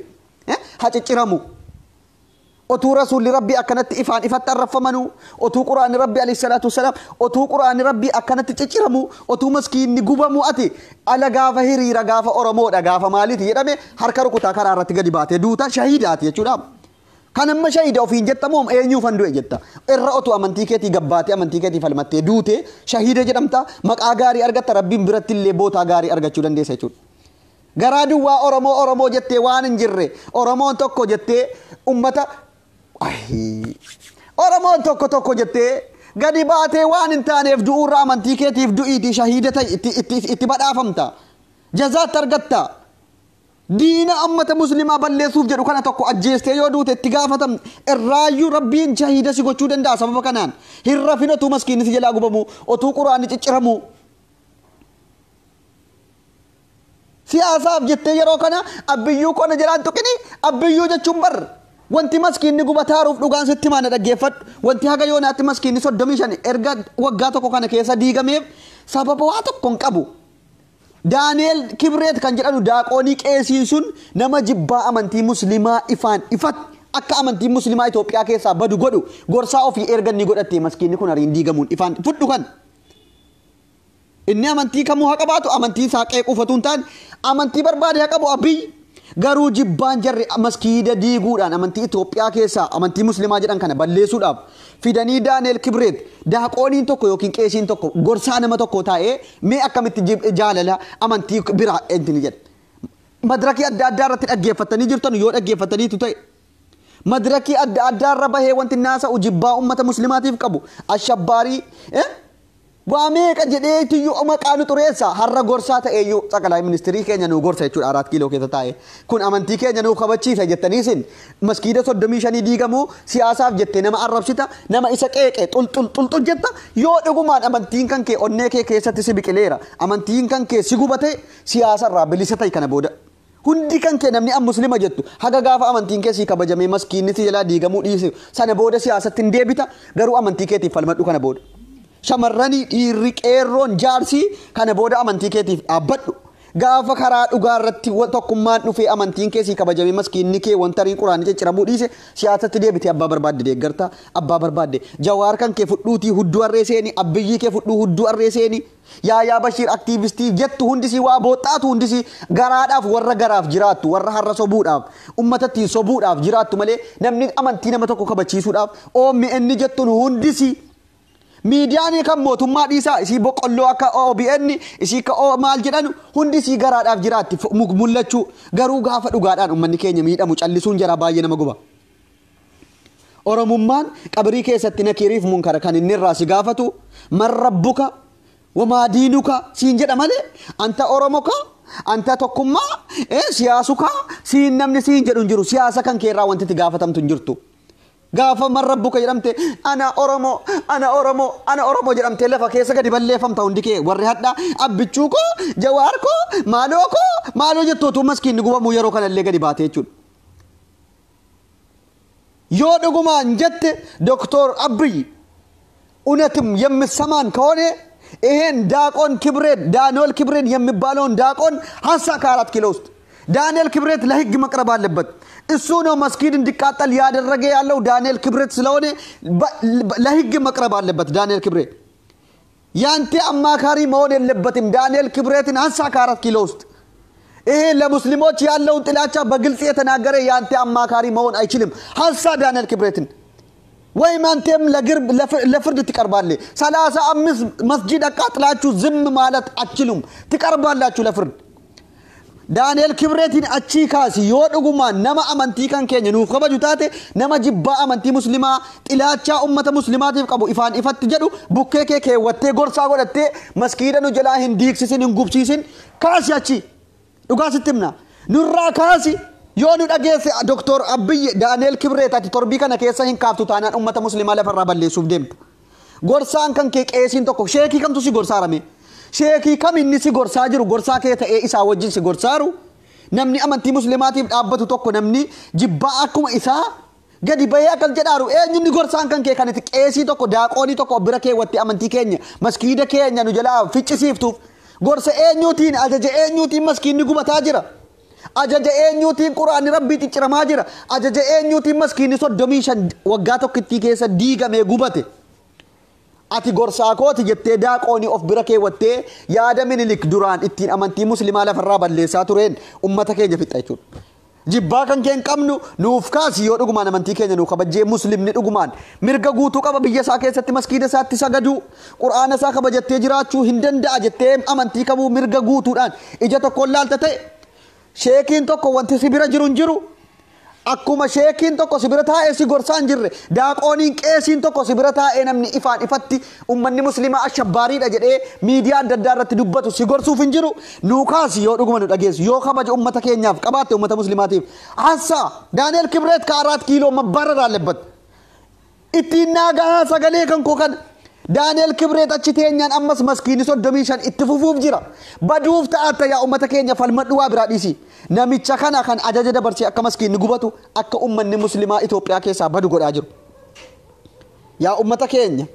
حچچرمو اوتو رسول ربي اكنت افان افترفمنو اوتو قران ربي عليه الصلاه والسلام اوتو قران ربي اكنت چچرمو اوتو مسكين نغبمو اتي على غافا هيري رغافا اورمو دغافا مالتي يدمه هركرو كتا قرارة غديباته دوتا شهيدات يچودام كان ما شهيد او في جتموم اينيو فندو اجتا الرأتو امنتيكتي غباتي امنتيكتي فلمتي دوتي شهيد جدمتا مقا غاري ارغت ربي برت اللي بوتا غاري ارغچو دندي سچو غرادو وا اورمو جتي وان انجره اورمو توكو جتي امتا اي اورمو توكو جتي غدي باتي وان انتاني فدو امنتيكتي فدو ايتي شهيدتي اتبدا فمتا جزاء ترغتا دين أمة مسلمة بلسوف جدو كان تقو أجيسته يودو تتغافتم الرايو ربين شهيدة سيكو چودن دا سبب كانان هرفينو تو مسكين سيجلا غبمو او تو قرآن چچرمو سياساف جته يرو كان أبيو كون جلان تو كني أبيو جا چمبر وانتي مسكين نغو بتاروف دوغان ستمان دغيفت وانتي هاگا يونات مسكين سو دميشن ارغا وغاتو كو كان كيسا ديغميف سبب واتو كونقبو دانيال كبريت كان جدانو داقوني قيسيسون نما جبا امنتي مسلمة افات اكا امنتي مسلمة ايتوبيا كيسا بدو غدو غورسا اوفي ارغن ني غدتي مسكين كون رين ديغمون افان فدو كان اني امنتي كمو حقباتو امنتي ساقي قفتون تان امنتي برباد حقبو ابي غارو جبان جر مسكيده ديغودان امنتي ايتوبيا كيسا امنتي مسلمة جدان كان بليسو داب فيداني دانيال كبريت داقونين توكو يوكين قيسين توكو غورسا نما توكو تاي مي اكامت جاللا امنتي برا انتني جد مدركي ادارت اجيفتني جرتن يود اجيفتني توتاي مدركي أدار ربه وانت الناس وجباء أمة مسلمات يفقبوا الشباري واميك أجدي تيو أما كانوا تريسا هرّا غورسات أيو سكالاي منستري كأنه نو غورسة يشود 4 كيلو كذا تاي كون أمانتي كأنه نو خبرتشي سجتنيسين مسكيدة صد دميشاني ديجامو سياسة جتنا ما عرب شتا نما إسك تول جتا يو دعومان أمانتين كان كي أنك كيسة تسبيك ليرا أمانتين كان كي سيغوبته سياسة رابلي ستاي كنا بودا hundi kan ke namni muslima jettu haga gaafa amantiin kee si kabajame maskiinni ti jala diigamuu dhiise sana booda siyaasattiin deebita garuu amantii keetiif falmadhu kana booda shamarranii dhiirri qeerroon jaarsi kana booda amantii keetiif dhaabbadhu gaafa karaa dhugaa irratti tokkummaan dhufee amantiin kee si kabajame maskiinni kee wantariin quraanii cicciramuu dhiise siyaasatti deebite abbaa barbaadde deeggarta abbaa barbaadde jawaar kan kee fudhuutii hudduu arreeseeni abbiyyi kee fudhuu hudduu arreeseeni yaa Bashir aktivistii jettu hundisi waa booxaatu hundisi garaadhaaf warra garaaf jiraattu warra harra sobuudhaaf ummatatti sobuudhaaf jiraattu malee namni amantii nama tokko kabachiisuudhaaf oommi inni jettuun hundisi miidiyaanii kan mootummaa dhiisaa isii boqqolloo akka OBN isii ka maal jedhan hundisi garaadhaaf jiraatti mul'achuu garuu gaafa dhugaadhaan ummanni keenya miidhamu callisuun jara baay'ee nama guba oromummaan qabrii keessatti nakiriif munkara kan inni irraa si gaafatu man rabbuka وما دينك سين جد ماله أنت أورمك أنت تكما سياسك سين نمني سين جد انجرو سياسة كان كيرا وانت تجافتم تنجرتو جافة من ربك جرمت أنا أورمو جرمت لفا كيسا كدي بلّفهم تاونديك ورّهتنا أبيتشوكو جواركو مالو جتو تو مسكين نقوم ميرو كان اللي كدي باتي چون يو نقوم جت دكتور أبي أنتم يم السمان كونه إهن داكون كبرت دانيال كبرت يمبالون داكون هسا 4 كيلو دانيال كبرت لهج مقرب አለበት እሱ ነው መስጊድ እንዲቃጠል ያደረገ ያለው ዳንኤል ክብረት ስለሆነ ለህግ መቅረብ አለበት ዳንኤል ክብረት ያንተ አማካሪ መሆን የለበትም ዳንኤል ክብረትን አንሳ 4 ኪሎ ውስጥ ይሄ ለሙስሊሞች ያለው ጥላቻ በግልጽ የተናገረ ያንተ አማካሪ መሆን አይችልም ሐሳ ዳንኤል ክብረትን ወይ ማንተም ለፍርድ ትቀርባለህ 35 መስጊድ አቃጥላችሁ ዝም ማለት አትችሉም ትቀርባላችሁ ለፍርድ ዳንኤል ክብረትን አቺ ካሲ ይወድጉማ ነማ አመንቲ ካን ከኝ ኑፍ ከበጁ ታቴ ነማ ጅባ አመንቲ ሙስሊማ ጥላቻ ኡመተ ሙስሊማት ይቀቡ ኢፋን ኢፈት ጀዱ ቡኬኬ ከወቴ ጎርሳ ጎደቴ መስጊደኑ ጀላ ህንዲክሲስን እንጉብሲስን ካሲ አቺ ዱጋ ስትምና ኑራ ካሲ يونو دغيس دكتور ابي دانيال كبريت اتي تربي كان كيسا هين كافتو تانا امه مسلمه لفر بلي سوف ديمت غورسان كان كي قيسين توكو شيخي كم توسي غورسا رمي شيخي كم اني سي غورسا جرو غورسا كيتا اي اسا وجين سي غورسارو نمني امنتي مسلماتي دابتو توكو نمني جباكم اسا غدي بيا كل جدارو اي ني غورسان كان كي كانت قيسي توكو داقوني توكو بركه وتي امنتي كينيا مسكيده كينيا نو جلا فيچ سيفتو غورسا اي نيوتين اجج اي نيوتين مسكين نغو بتاجرا ajaja eenyuutiin quraani rabbiitti ciramaa jira ajaja eenyuutiin maskiini 35 waggaa tokkitti keessa diigamee gubate ati gorsaakooti jettee daaqooni of bira keewwattee yaada minilik duraan ittiin amantii muslimaa lafarraa balleessaa tureen ummata keenya fixa jechuudha jibbaa kan keen qabnu nuuf kaasi yoo dhugumaan amantii keenya nuuf kabajjee muslimni dhugumaan mirga guutuu qaba biyya isaa keessatti maskiida isaatti sagadu quraana isaa kabajattee jiraachuu hin danda'a jettee amantii qabuu mirga guutuudhaan ija tokkoon laalta ta'e sheekiin tokko wanti sibira jiru akkuma sheekiin tokko sibira taa'ee si gorsaan jirre daaqooniin qeesiin tokko sibira taa'ee namni ifaan ifatti ummanni muslimaa ashabbaariidha jedhee miidiyaa adda addaa irratti dubbatu si gorsuuf hin jiru nuukaas yoo dhuguma nu dhageessu yoo kabaja ummata keenyaaf qabaatte ummata muslimaatiif hassa daaneel kibreet ka 4 kiiloo mabbarra daalebbat ittiin naagaa sagalee kan koo kan دانيال كبريت أشتينيان أمس مسكين صدميشان اتفوفوف جرا بدوف تأتى يا أمة كينيا فالمدوا براديسي نامي تشكنا كان أجاج دبرتي أك مسكين نجوبتو أك أمة مسلمة إثيوبيا كيسا بدو قد أجر يا أمة كينيا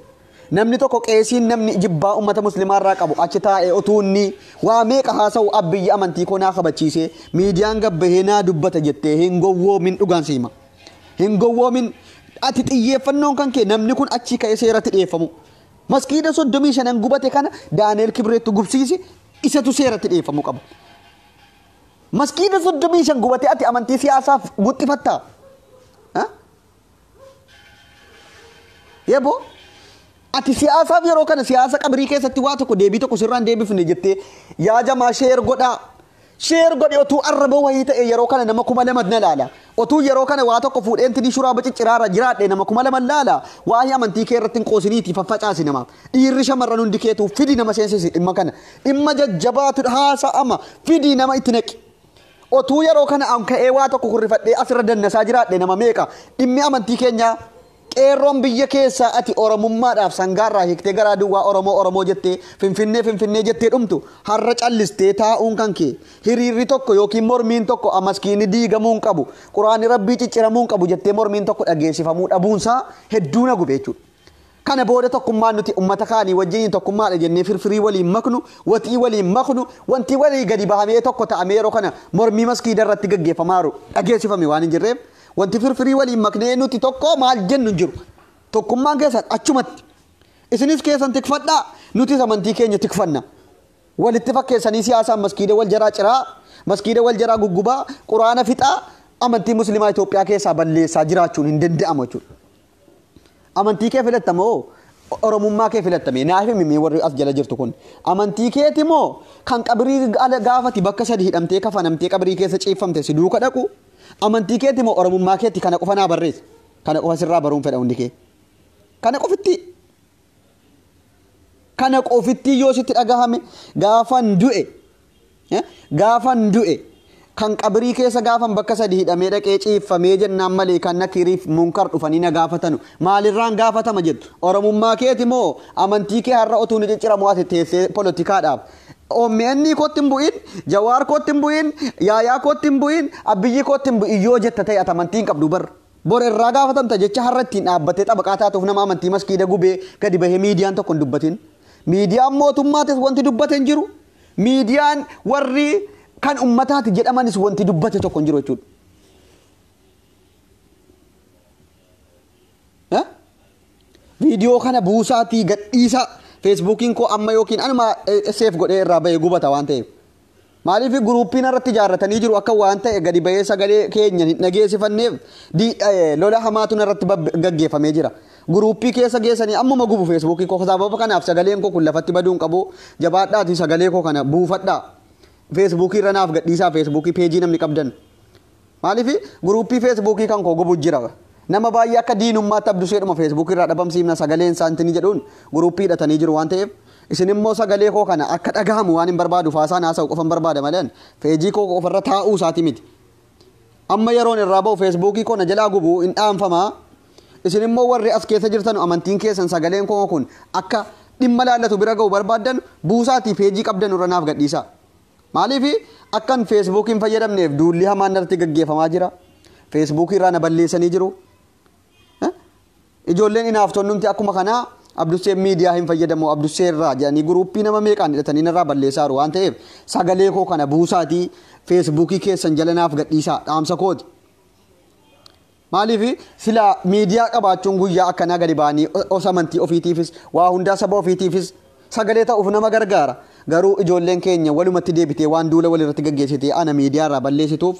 نمني توكو كيسين نمني جبا أمة مسلمة راكبو أشتا أتوني واميك هاسو أبي أمانتي كونا خبتشيسي ميديان بهنا دبت جتة هنغو من أغانسيما هنغو من أتتيي فنون كان كي نمني كون أشي كيسيرة تيفمو مسكينة صدميشان انغوبته كان دانيال كبريت غوبسيسي إساتو سيرة تيفمو قبل مسكينة صدميشان غوبته أتي أمانتي سياسة غوتي فتا ها يبو أتي سياسة يرو كان سياسة أمريكا ستواتو كو ديبي تو كو سران ديبي فني جتة يا جماعة شير غودا sheer godhe otuu arraba wayii ta'e yeroo kana nama 2,000 na laala otuu yeroo kana waa tokko fuudheen tidii shuraa bicicciraara jiraadhe nama 2,000 laala waa'ee amantii kee irratti hin qoosiniiti faffacaasi namaaf dhiirri shamarran hundi keetuu fidi nama seensisi dhimma kana dhimma jajjabaatu haasa'ama fidi nama itti naqi otuu yeroo kana an ka'ee waa tokko kurrifadhee asirra dannasaa jiraadhe nama meeqa dhimmi amantii keenya qeerroon biyya keessa ati oromummaadhaaf sangaarraa hiiktee garaa duwwaa oromoo jettee finfinnee jettee dhumtu har'a callistee taa'uun kan kee hiriirri tokko yookiin mormiin tokko amaskiini diigamuu hin qabu quraani rabbii cicciramuu hin qabu jettee mormiin tokko dhageessifamuu dhabuunsaa hedduu na gube jechuudha. Kana booda tokkummaan nuti ummata kaanii wajjin tokkummaadha jennee firfirii waliin maknu watii waliin maknu wanti walii gadi bahamee tokko ta'amee yeroo kana mormii maskiida irratti gaggeeffamaaru dhageessifame waan hin jirreef wanti firfirii waliin maknee nuti tokko maal jennu hin jiru tokkummaan keessan achumatti isinis keessan tikfadhaa nuti amantii keenya tikfanna walitti fakkeessanii siyaasaan maskiida wal jaraa ciraa maskiida wal jaraa guggubaa quraana fixaa amantii muslimaa Itoophiyaa keessaa balleessaa jiraachuun hin danda'amu jechuudha. Amantii kee filattamoo oromummaa kee filattame naaf himi warri as jala jirtu kun amantii keeti moo kan qabrii gaafati bakka sadi hidhamtee kafanamtee qabrii keessa ciifamte si duuka dhaqu amantii keeti moo oromummaa keeti kana qofa naa barreessi kana qofa sirraa baruun fedha hundi kee kana qofitti yoo sitti dhagahame gaafan du'e kan qabrii keessa gaafan bakka sadi hidhamee dhaqee ciifamee jennaan malee kan nakiriif munkar dhufanii na gaafatanu maalirraan gaafatama jettu oromummaa keeti moo amantii kee har'a otuu ni cicciramu ati teessee poolitikaadhaaf OMN kootti hin bu'in Jawaar kootti hin bu'in Yaayaa kootti hin bu'in Abiyyi kootti hin bu'in yoo jetta ta'e amantii hin qabdu bar bor irraa gaafatamta jecha har'a ittiin dhaabbatee xabaqaa taatuuf nama amantii maskiida gubee gadi bahee miidiyaan tokko hin dubbatin miidiyaan mootummaatis wanti dubbate hin jiru miidiyaan warri kan ummataati jedhamanis wanti dubbate tokko hin jiru jechuudha. Viidiyoo kana buusaatii gadhiisa Facebookiin koo amma yookiin anuma seef godhee irraa bahee gubata waan ta'eef. Maaliif guruuppiin irratti ijaarratanii jiru akka waan ta'e gadi bahee sagalee keenya hin dhageessifanneef lola hamaatu irratti gaggeeffamee jira. Guruuppii keessa geessanii ammuma gubu Facebookii koo sababa kanaaf sagaleen koo kun lafatti baduun qabu jabaadhaati sagalee koo kana buufadhaa. Facebook irra naaf gadhiisaa Facebook page namni qabdan maaliif guruuppii Facebook kan koo gubu jira nama baay'ee akka diinummaatti abduseedhuma Facebook irra dhabamsiifna sagaleen saantini jedhuun guruuppii hidhatanii jiru waan ta'eef isin immoo sagalee koo kana akka dhagahamu waan hin barbaadu faasaan haasa'u qofan barbaada malee page koo ofirra taa'uu isaati miti amma yeroon irraa ba'u Facebook koo na jalaa gubu hin dhaanfama isin immoo warri as keessa jirtan amantiin keessan sagaleen koo kun akka dhimma laallatu bira ga'u barbaadan buusaatii page qabdan irra naaf gadhiisaa. Maaliif akkan Facebookiin fayyadamneef duulli hamaan irratti gaggeeffamaa jira. Facebook irraa na balleessanii jiru. Ijoolleen inaaftonnumti akkuma kanaa Abdusseen miidiyaa hin fayyadamu Abdusseen irraa jedhanii guruuppii nama meeqaan hidhatanii irraa balleessaa jiru waan ta'eef sagalee koo kana buusaatii Facebookii keessan jala naaf gadhiisaa dhaamsa kooti. Maaliif sila miidiyaa qabaachuun guyyaa akkanaa gadi ba'anii osamantii ofiitiifis waa hundaa saba ofiitiifis sagalee ta'uuf nama gargaara. Garuu ijoolleen keenya walumatti deebitee waan duula walirratti gaggeessitee ana miidiyaa irraa balleessituuf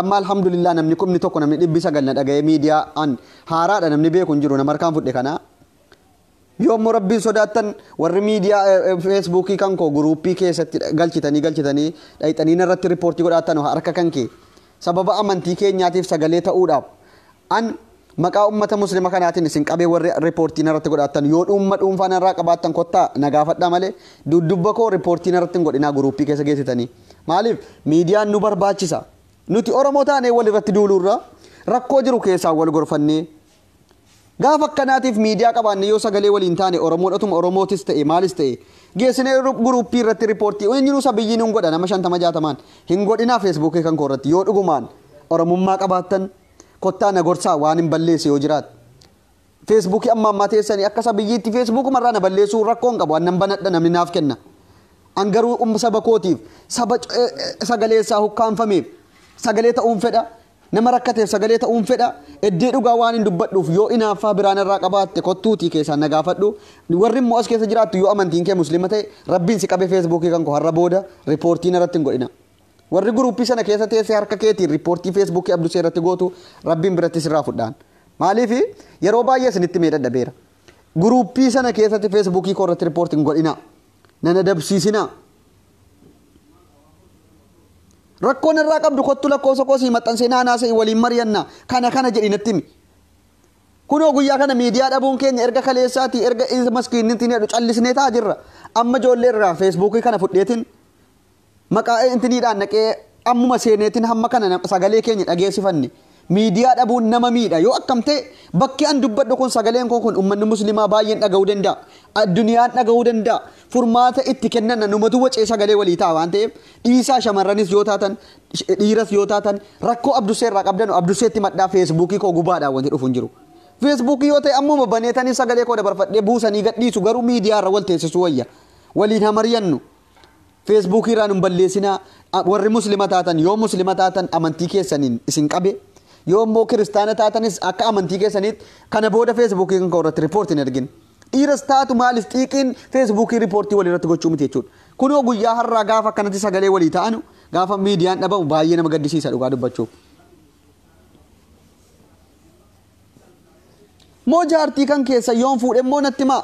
amma alhamdulillah namni kumni tokko namni 900 na dhaga'ee miidiyaa an haaraadha namni beeku hin jiru nama harkaan fudhe kana yoommoo rabbiin sodaattan warri miidiyaa Facebookii kan koo guruuppii keessatti galchitanii dhayxanii irratti riippoortii godhaatan harka kan kee sababa amantii keenyaatiif sagalee ta'uudhaaf an maqaa ummata muslima kanaatiin isin qabee warri riippoortii irratti godhaatan yoo dhuunfaan irraa qabaattan kottaa nagaafadhaa malee dudubba koo riippoortii irratti hin godhinaa guruuppii keessa geessitanii maaliif miidiyaan nu barbaachisa nuti Oromoo taanee wal irratti duuluurra rakkoo jiru keessaa wal gorfannee gaafa akkanaatiif miidiyaa qabaanne yoo sagalee waliin taane Oromoodhatuma Oromootis ta'e maalis ta'e geessinee guruuppii irratti riippoortii eenyuun sabiyyiin hin godha nama 50-60 hin godhinaa Facebookii kan koo irratti yoo dhugumaan Oromummaa qabaattan kottaa na gorsaa waan hin balleesse yoo jiraat Facebook amma amma teessanii akka sabiyyiitti Facebook marraa na balleessuu rakkoon qabu annan banadha namni naaf kenna an garuu saba kootiif saba sagaleessaa hukkaanfameef sagalee ta'uun fedha nama rakkateef sagalee ta'uun fedha eddee dhugaa waan hin dubbadhuuf yoo inaaffaa biraan irraa qabaatte kottuutii keessaan na gaafadhu warri immoo as keessa jiraattu yoo amantiin kee muslima ta'e rabbiin si qabe Facebook kan koo har'a booda riippoortiin irratti hin godhina. Warri guruuppii sana keessa teessee harka keetiin riippoortii Facebook Abdusee irratti gootu rabbiin biratti sirraa fudhaan. Maaliif yeroo baay'ee isinitti mee dadhabeera. Guruuppii sana keessatti Facebook koo irratti riippoortii hin godhina. Nana dabsiisina. rakkoon irraa qabdu kottu lakkoofsa koo sii maxxansee naanaasee waliin mari'anna kana jedhi natti himi. Kunoo guyyaa kana miidiyaa dhabuun keenya erga kaleessaati erga maskiinnitti jedhu callisnee taa jirra. Amma ijoollee irraa feesbuukii kana fudheetiin maqaa intiniidhaan naqee ammuma seeneetiin hamma kana sagalee keenya dhageessifanne. Miidiyaa dhabuun nama miidha yoo akkam ta'e bakki an dubbadhu kun sagaleen kun uummanni musliimaa baay'een dhaga'uu danda'a. Addunyaan dhaga'uu danda'a. Furmaata itti kennan numatu wacee sagalee walii ta'a waan ta'eef dhiisaa shamarranis yoo taatan dhiiras yoo taatan rakkoo abdusee irraa qabdanu abduseetti maddaa feesbuukii koo gubaadhaan wanti dhufu hin jiru. Feesbuukii yoo ta'e ammuma baneetanii sagalee koo dabarfadhee buusanii gadhiisu garuu miidiyaa irra wal teessisuu wayya. Waliin hamaryannu. Feesbuukii irraa nun balleessinaa warri muslima taatan yoo muslima taatan amantii keessaniin isin qabe. Yoo immoo kiristaana taatanis akka amantii keessaniitti kana booda feesbuukii kan irratti riipoortiin ergin. Dhiiras taatu maalis xiiqiin feesbuukii riipoortii walirratti gochuu miti jechuudha. Kunoo guyyaa har'aa gaafa akkanatti sagalee walii ta'anu gaafa miidiyaan dhabamu baay'ee nama gaddisiisa dhugaa dubbachuuf. Moo jaartii kan keessa yoon fuudhe immoo natti himaa.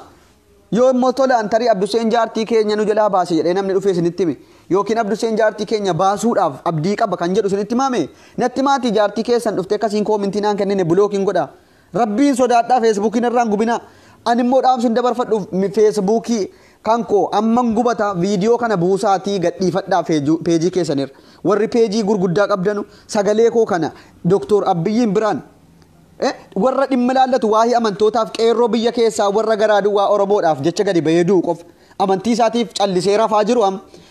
Yoo immoo tola antarii Abduseen jaartii keenya nu jalaa baase jedhee namni dhufee isinitti hime. Yookiin Abduseen jaartii keenya baasuudhaaf abdii qaba kan jedhu isinitti himame. Natti maatii jaartii keessan dhuftee akkasiin koomintii naan kennine bulookiin godha. Rabbiin sodaadhaa feesbuukiin irraan gubina. Ani immoo dhaamsin dabarfadhuuf feesbuukii kan koo amman gubata viidiyoo kana buusaatii gadhiifadhaa peejii keessanirra. Warri peejii gurguddaa qabdanu sagalee koo kana Dr. Abiyyiin biraan. Warra dhimma laallatu waa'ee amantootaaf qeerroo biyya keessaa warra garaaduu waa Oromoodhaaf jecha gadi bayeeduu qof amantii isaatiif callisee rafaa jiru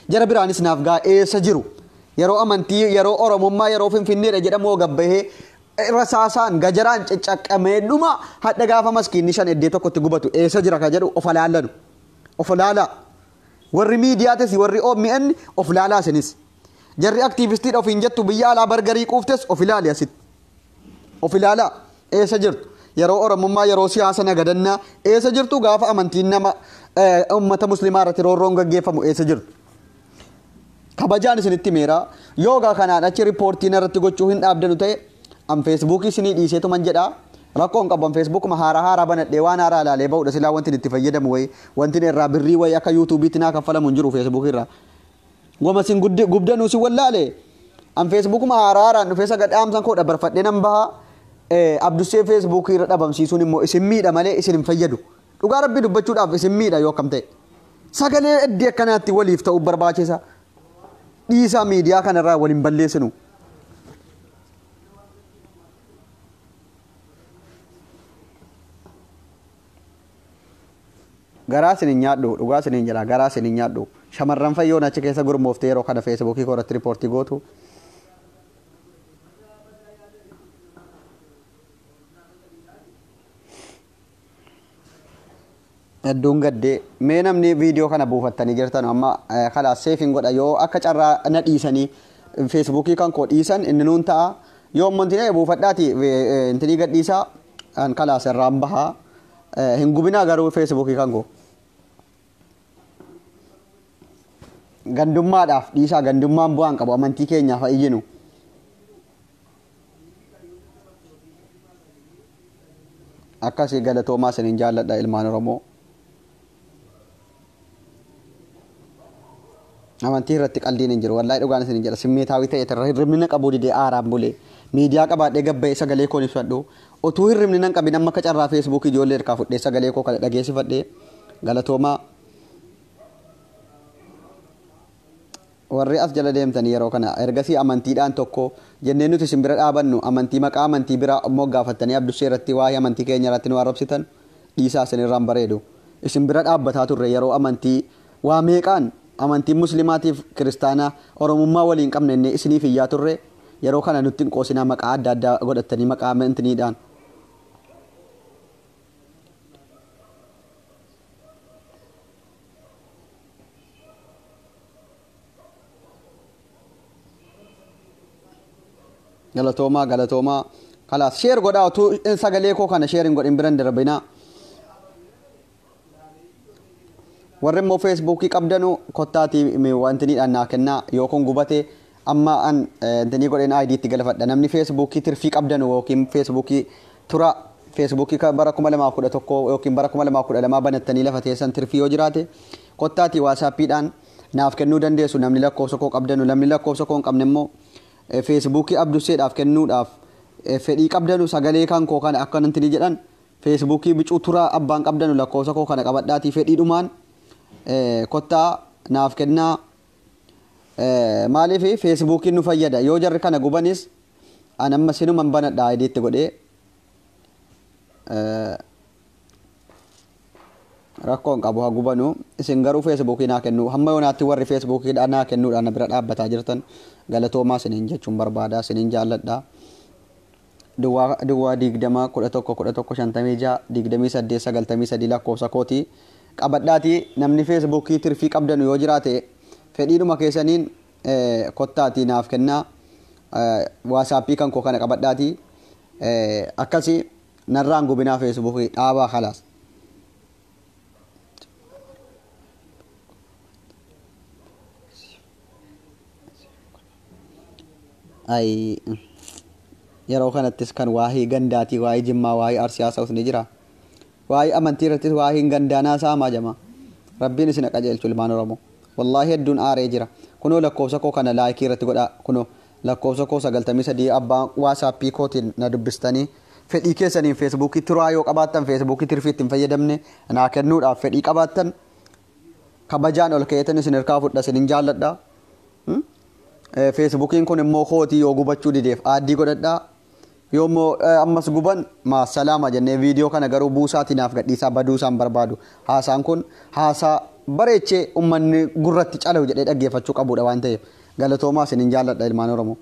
jara biraanis naaf gaa'eessa jiru yeroo amantii yeroo Oromummaa yeroo Finfinneedha jedhamoo gabbahee rasaasaan gajaraan caccaqamee dhuma hadda gaafa maskiinni shan eddee tokkotti gubatu eessa jira ka jedhu of laallanu of laala warri miidiyaatis warri OMN of laalaa isinis jarri aktiivistiidha ofiin jettu biyya alaa bargarii quuftes of ilaali asitti of ilaala. Eessa jirtu yeroo Oromummaa yeroo siyaasa nagadannaa eessa jirtu gaafa amantiin nama uummata musliimaa irratti roorroon gaggeeffamu eessa jirtu. Kabajaan isinitti meeraa yoogaa kanaan achi riipoortiin irratti gochuu hin dhaabdanu ta'e an feesbuukii isinii dhiiseetu man jedhaa rakkoon qaban feesbuukuma haaraa banadhee waan haaraa ilaalee ba'uudha silaa wanti itti fayyadamu wayi wanti irraa birrii wayi akka yuutuubiitti naa kaffalamu hin jiru feesbuukii irraa. Goma sin gubdanuu si wallaale an feesbuukuma haaraan dhufee sagadhaamsan koo dabarfadhee nan bahaa. Abdusee feesbuukii irra dhabamsiisuun immoo isin miidha malee isin hin fayyadu. Dhugaa rabbii dubbachuudhaaf isin miidha yoo akkam ta'e. Sagalee iddoo akkanaatti waliif ta'uu barbaachisa. Dhiisaa miidiyaa kanarraa waliin balleessinu. Garaa isin hin nyaadhu dhugaa isin hin jira garaa isin hin nyaadhu. Shamarran fayyoon achi keessa gurmooftee yeroo kana feesbuukii irratti riipoortii gootu. Hedduun gaddee mee namni viidiyoo kana buufattanii jirtan amma kalaas seefiin godha yoo akka carraa na dhiisanii feesbuukii kan koo dhiisan inni nuun ta'a yoo montinee buufadhaati intinii gadhiisaa kan kalaas irraan bahaa hin gubinaa garuu feesbuukii kan koo gandummaadhaaf dhiisaa gandummaan bu'aan qabu amantii keenyaaf iyyinu. Akkasii galatoomaa isiniin jaalladha ilmaan Oromoo. Amantii irratti qaldiin hin jiru wallahi dhugaan isin jedha simmeetaawii ta'e hirribni qabuu didee aaraan bulee miidiyaa qabaadhee gabba'ee sagalee koo ibsadhu utuu hirribni nan qabin amma akka carraa feesbuukii ijoollee irkaa fudhee sagalee koo kana dhageessifadhee galatoomaa warri as jala deemtanii yeroo kana ergasii amantiidhaan tokko jennee nuti isin bira dhaabannu amantii maqaa amantii biraa immoo gaafattanii Abdusee irratti waa'ee amantii keenya irratti nu arrabsitan dhiisaa isin irraan bareedu isin bira dhaabbataa turre yeroo amantii waa meeqaan amantiin muslimaatiif kiristaanaa Oromummaa waliin qabne inni isiniif iyyaa turre yeroo kana nutti hin qoosinaa maqaa adda addaa godhattanii maqaa amantiniidhaan. Galatoomaa kalaas sheer godhaa utuu sagalee koo kana sheerin godhin biran darbinaa. Warri immoo feesbuukii qabdanu kottaatii wantiniidhaan naa kennaa yookiin gubatee amma an intinii godheen ID'tti galfadha namni feesbuukii tirfii qabdanu yookiin feesbuukii tura feesbuukii bara 2011 yookiin bara 2012 banattanii lafa teessan tirfii yoo jiraate kottaatii waasaappiidhaan naaf kennuu dandeessu namni lakkoofsa koo qabdanu namni lakkoofsa koo hin qabne immoo feesbuukii abduseedhaaf kennuudhaaf fedhii qabdanu sagalee kan koo kana akkanatti ni jedhan feesbuukii bicuu turaa abbaan qabdanu lakkoofsa koo kana qabadhaatii fedhiidhumaan kottaa naaf kennaa maaliif feesbuukiin nu fayyada yoo jarri kana gubanis an amma sinuman banadhaa idiitti godhee rakkoon qabu haa gubanu isin garuu feesbuukii naa kennu hamma yoonaatti warri feesbuukii naa kennuudhaan na bira dhaabbataa jirtan galatoomaa isiniin jechuun barbaada isiniin jaalladha duwwaa 20 11 11 56 28 93 lakkoofsa kootii qabadhaatii namni feesbuukii tirfii qabdanu yoo jiraate fedhiidhuma keessaniin kottaatii naaf kennaa waasappii kan koo kana qabadhaatii akkasii narraan gubinaa feesbuukii dhaabaa khalaas ay yeroo kanattis kan waa'ee gandaatii waa'ee jimmaa waa'ee arsiyaasa usni jira waa'ee amantii irrattis waa'ee gandaanaa saamaa jama rabbiin isin qajeelchu ilmaan oromoo wallahi hedduun aaree jira kunoo lakkoofsa koo kana laayikii irratti godha kunoo lakkoofsa koo 93 abbaan waasappii kootiin na dubbistanii fedhii keessaniin feesbuukii turaa yoo qabaattan feesbuukii tirfiitti hin fayyadamne naa kennuudhaaf fedhii qabaattan kabajaan ol keetan isin hirkaa fudha isin jaalladha feesbuukiin kun immoo kootii yoo gubachuu dideef aaddii godhadhaa yoommoo ammas guban maasalaama jennee viidiyoo kana garuu buusaatii naaf gadhiisaa baduusaan barbaadu haasaan kun haasaa bareechee ummanni gurratti calawu jedhee dhaggeeffachuu qabudha waan ta'eef galatoomaa isiniin jaalladha ilmaan oromoo